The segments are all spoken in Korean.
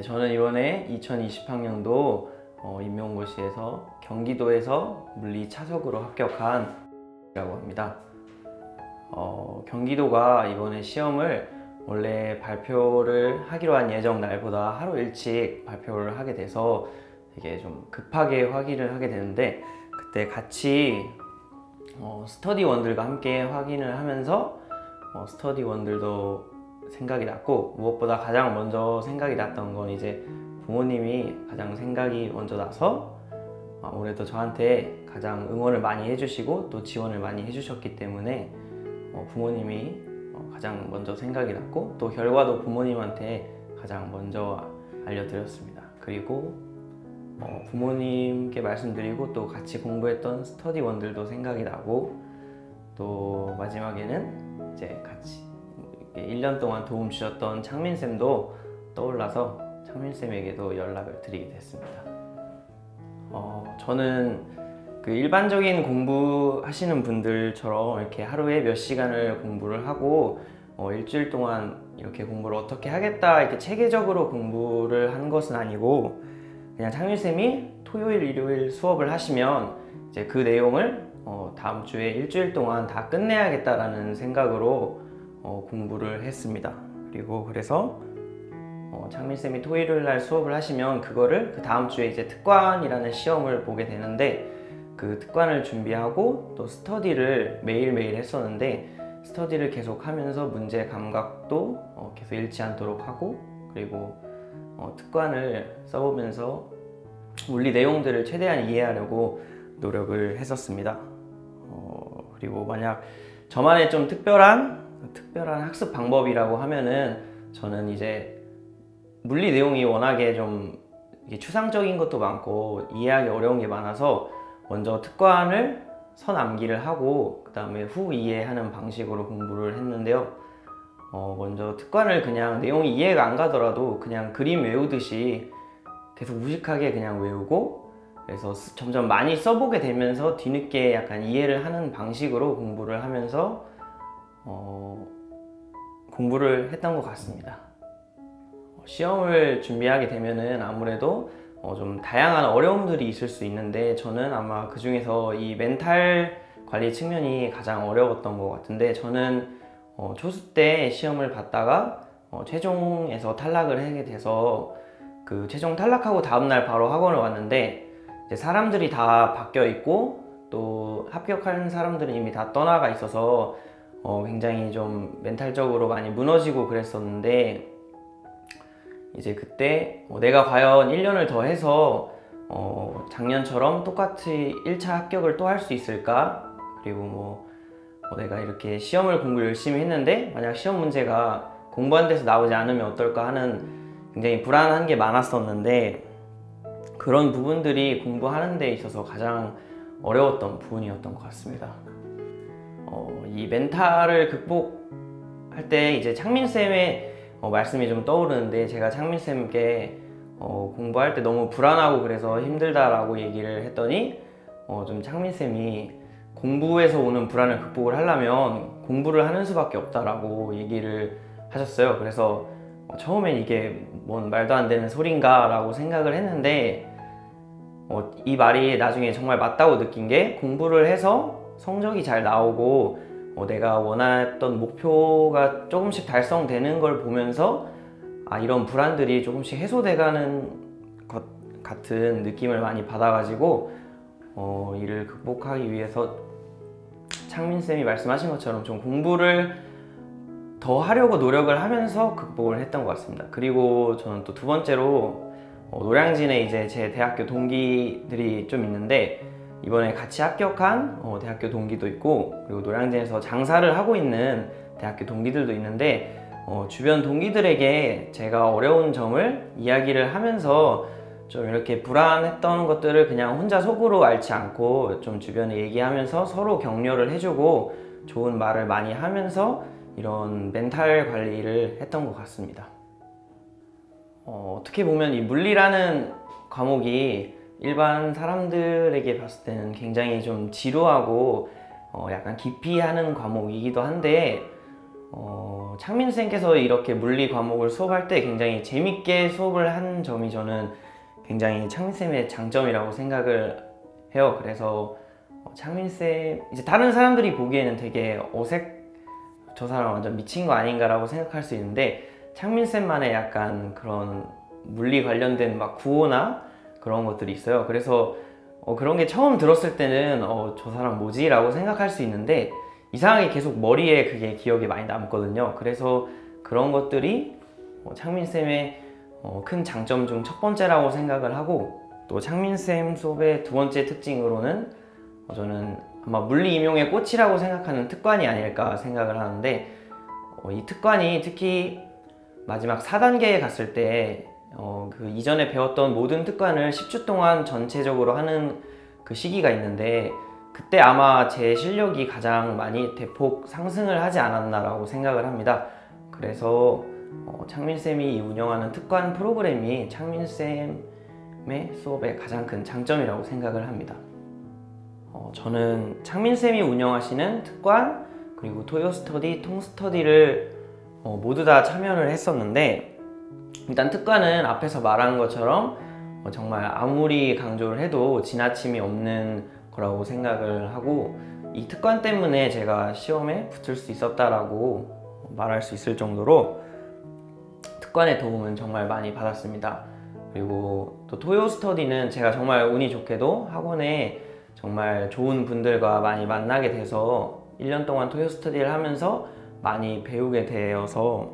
저는 이번에 2020학년도 임용고시에서 경기도에서 물리 차석으로 합격한 이라고 합니다. 경기도가 이번에 시험을 원래 발표를 하기로 한 예정 날보다 하루 일찍 발표를 하게 돼서 되게 좀 급하게 확인을 하게 되는데, 그때 같이 스터디원들과 함께 확인을 하면서 스터디원들도 생각이 났고, 무엇보다 가장 먼저 생각이 났던 건 이제 부모님이 가장 생각이 먼저 나서 아무래도 저한테 가장 응원을 많이 해주시고 또 지원을 많이 해주셨기 때문에 부모님이 가장 먼저 생각이 났고, 또 결과도 부모님한테 가장 먼저 알려드렸습니다. 그리고 부모님께 말씀드리고 또 같이 공부했던 스터디원들도 생각이 나고, 또 마지막에는 이제 같이 1년 동안 도움 주셨던 창민쌤도 떠올라서 창민쌤에게도 연락을 드리게 됐습니다. 저는 그 일반적인 공부하시는 분들처럼 이렇게 하루에 몇 시간을 공부를 하고 일주일 동안 이렇게 공부를 어떻게 하겠다 이렇게 체계적으로 공부를 한 것은 아니고, 그냥 창민쌤이 토요일, 일요일 수업을 하시면 이제 그 내용을 다음 주에 일주일 동안 다 끝내야겠다라는 생각으로 공부를 했습니다. 그리고 그래서 창민쌤이 토요일 날 수업을 하시면 그거를 그 다음 주에 이제 특관이라는 시험을 보게 되는데, 그 특관을 준비하고 또 스터디를 매일매일 했었는데, 스터디를 계속 하면서 문제 감각도 계속 잃지 않도록 하고, 그리고 특관을 써보면서 물리 내용들을 최대한 이해하려고 노력을 했었습니다. 그리고 만약 저만의 좀 특별한 학습 방법이라고 하면은, 저는 이제 물리 내용이 워낙에 좀 추상적인 것도 많고 이해하기 어려운 게 많아서 먼저 특관을 서남기를 하고 그 다음에 후 이해하는 방식으로 공부를 했는데요. 먼저 특관을 그냥 내용이 이해가 안 가더라도 그냥 그림 외우듯이 계속 무식하게 그냥 외우고, 그래서 점점 많이 써보게 되면서 뒤늦게 약간 이해를 하는 방식으로 공부를 하면서 공부를 했던 것 같습니다. 시험을 준비하게 되면은 아무래도 좀 다양한 어려움들이 있을 수 있는데, 저는 아마 그 중에서 이 멘탈 관리 측면이 가장 어려웠던 것 같은데, 저는 초수 때 시험을 봤다가 최종에서 탈락을 하게 돼서 그 최종 탈락하고 다음날 바로 학원을 왔는데, 이제 사람들이 다 바뀌어 있고 또 합격한 사람들은 이미 다 떠나가 있어서 굉장히 좀 멘탈적으로 많이 무너지고 그랬었는데, 이제 그때 내가 과연 1년을 더 해서 작년처럼 똑같이 1차 합격을 또 할 수 있을까? 그리고 내가 이렇게 시험을 공부 열심히 했는데 만약 시험 문제가 공부한 데서 나오지 않으면 어떨까 하는 굉장히 불안한 게 많았었는데, 그런 부분들이 공부하는 데 있어서 가장 어려웠던 부분이었던 것 같습니다. 이 멘탈을 극복할 때 이제 창민쌤의 말씀이 좀 떠오르는데, 제가 창민쌤께 공부할 때 너무 불안하고 그래서 힘들다라고 얘기를 했더니 좀 창민쌤이 공부에서 오는 불안을 극복을 하려면 공부를 하는 수밖에 없다라고 얘기를 하셨어요. 그래서 처음엔 이게 뭔 말도 안 되는 소린가 라고 생각을 했는데, 이 말이 나중에 정말 맞다고 느낀 게, 공부를 해서 성적이 잘 나오고 내가 원했던 목표가 조금씩 달성되는 걸 보면서 이런 불안들이 조금씩 해소돼가는 것 같은 느낌을 많이 받아가지고 이를 극복하기 위해서 창민쌤이 말씀하신 것처럼 좀 공부를 더 하려고 노력을 하면서 극복을 했던 것 같습니다. 그리고 저는 또 두 번째로 노량진에 이제 제 대학교 동기들이 좀 있는데, 이번에 같이 합격한 대학교 동기도 있고, 그리고 노량진에서 장사를 하고 있는 대학교 동기들도 있는데, 주변 동기들에게 제가 어려운 점을 이야기를 하면서 좀 이렇게 불안했던 것들을 그냥 혼자 속으로 앓지 않고 좀 주변에 얘기하면서 서로 격려를 해주고 좋은 말을 많이 하면서 이런 멘탈 관리를 했던 것 같습니다. 어떻게 보면 이 물리라는 과목이 일반 사람들에게 봤을 때는 굉장히 좀 지루하고 약간 기피하는 과목이기도 한데, 창민쌤께서 이렇게 물리 과목을 수업할 때 굉장히 재밌게 수업을 한 점이 저는 굉장히 창민쌤의 장점이라고 생각을 해요. 그래서 창민쌤, 이제 다른 사람들이 보기에는 되게 저 사람 완전 미친 거 아닌가라고 생각할 수 있는데, 창민쌤만의 약간 그런 물리 관련된 막 구호나 그런 것들이 있어요. 그래서 그런 게 처음 들었을 때는 저 사람 뭐지? 라고 생각할 수 있는데, 이상하게 계속 머리에 그게 기억에 많이 남거든요. 그래서 그런 것들이 창민쌤의 큰 장점 중 첫 번째라고 생각을 하고, 또 창민쌤 수업의 두 번째 특징으로는 저는 아마 물리 임용의 꽃이라고 생각하는 특관이 아닐까 생각을 하는데, 이 특관이 특히 마지막 4단계에 갔을 때 그 이전에 배웠던 모든 특관을 10주 동안 전체적으로 하는 그 시기가 있는데, 그때 아마 제 실력이 가장 많이 대폭 상승을 하지 않았나라고 생각을 합니다. 그래서 창민쌤이 운영하는 특관 프로그램이 창민쌤의 수업의 가장 큰 장점이라고 생각을 합니다. 저는 창민쌤이 운영하시는 특관, 그리고 토요스터디, 통스터디를 모두 다 참여를 했었는데, 일단 특관은 앞에서 말한 것처럼 정말 아무리 강조를 해도 지나침이 없는 거라고 생각을 하고, 이 특관 때문에 제가 시험에 붙을 수 있었다라고 말할 수 있을 정도로 특관의 도움은 정말 많이 받았습니다. 그리고 또 토요스터디는 제가 정말 운이 좋게도 학원에 정말 좋은 분들과 많이 만나게 돼서 1년 동안 토요스터디를 하면서 많이 배우게 되어서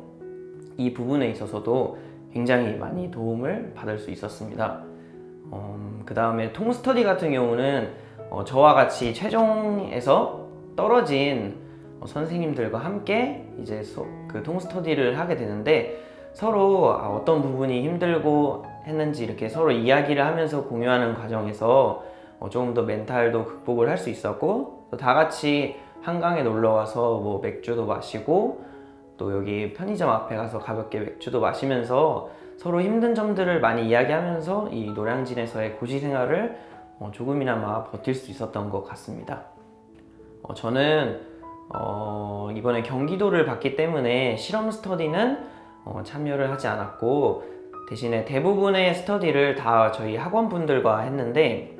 이 부분에 있어서도 굉장히 많이 도움을 받을 수 있었습니다. 그 다음에 통스터디 같은 경우는 저와 같이 최종에서 떨어진 선생님들과 함께 이제 그 통스터디를 하게 되는데, 서로 어떤 부분이 힘들고 했는지 이렇게 서로 이야기를 하면서 공유하는 과정에서 조금 더 멘탈도 극복을 할 수 있었고, 또 다 같이 한강에 놀러 와서 뭐 맥주도 마시고, 또 여기 편의점 앞에 가서 가볍게 맥주도 마시면서 서로 힘든 점들을 많이 이야기하면서 이 노량진에서의 고시 생활을 조금이나마 버틸 수 있었던 것 같습니다. 저는 이번에 경기도를 봤기 때문에 실험 스터디는 참여를 하지 않았고, 대신에 대부분의 스터디를 다 저희 학원분들과 했는데,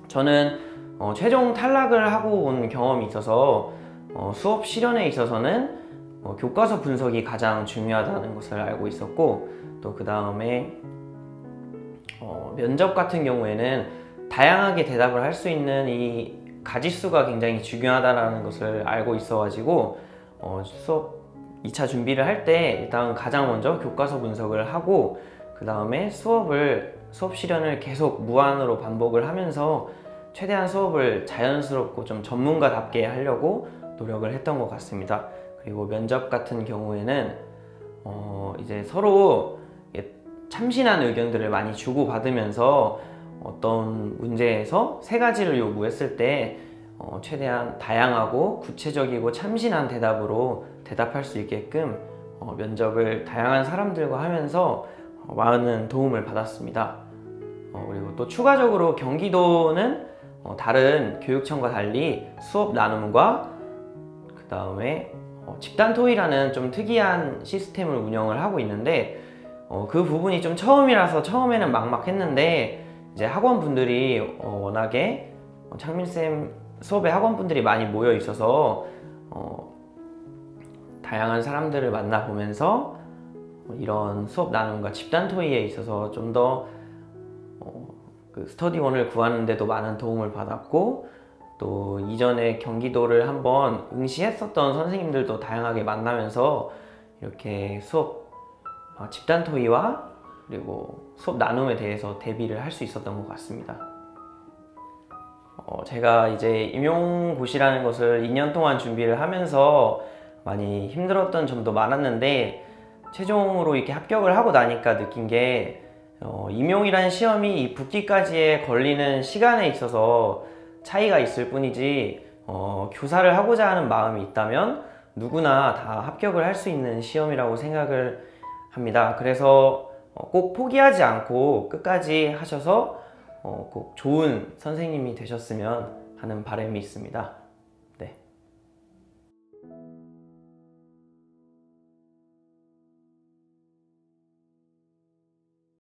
저는 최종 탈락을 하고 온 경험이 있어서 수업 실현에 있어서는 교과서 분석이 가장 중요하다는 것을 알고 있었고, 또 그 다음에 면접 같은 경우에는 다양하게 대답을 할 수 있는 이 가짓수가 굉장히 중요하다는 것을 알고 있어가지고 수업 2차 준비를 할 때 일단 가장 먼저 교과서 분석을 하고, 그 다음에 수업 실현을 계속 무한으로 반복을 하면서 최대한 수업을 자연스럽고 좀 전문가답게 하려고 노력을 했던 것 같습니다. 그리고 면접 같은 경우에는 이제 서로 참신한 의견들을 많이 주고받으면서 어떤 문제에서 3가지를 요구했을 때 최대한 다양하고 구체적이고 참신한 대답으로 대답할 수 있게끔 면접을 다양한 사람들과 하면서 많은 도움을 받았습니다. 그리고 또 추가적으로 경기도는 다른 교육청과 달리 수업 나눔과 그 다음에 집단 토의라는 좀 특이한 시스템을 운영을 하고 있는데, 그 부분이 좀 처음이라서 처음에는 막막했는데, 이제 학원분들이 워낙에 창민쌤 수업에 학원분들이 많이 모여 있어서 다양한 사람들을 만나보면서 이런 수업 나눔과 집단 토의에 있어서 좀 더 그 스터디원을 구하는 데도 많은 도움을 받았고, 또 이전에 경기도를 한번 응시했었던 선생님들도 다양하게 만나면서 이렇게 수업 집단 토의와 그리고 수업 나눔에 대해서 대비를 할 수 있었던 것 같습니다. 제가 이제 임용고시라는 것을 2년 동안 준비를 하면서 많이 힘들었던 점도 많았는데, 최종으로 이렇게 합격을 하고 나니까 느낀 게 임용이라는 시험이 이 붙기까지에 걸리는 시간에 있어서 차이가 있을 뿐이지, 교사를 하고자 하는 마음이 있다면 누구나 다 합격을 할 수 있는 시험이라고 생각을 합니다. 그래서 꼭 포기하지 않고 끝까지 하셔서 꼭 좋은 선생님이 되셨으면 하는 바람이 있습니다.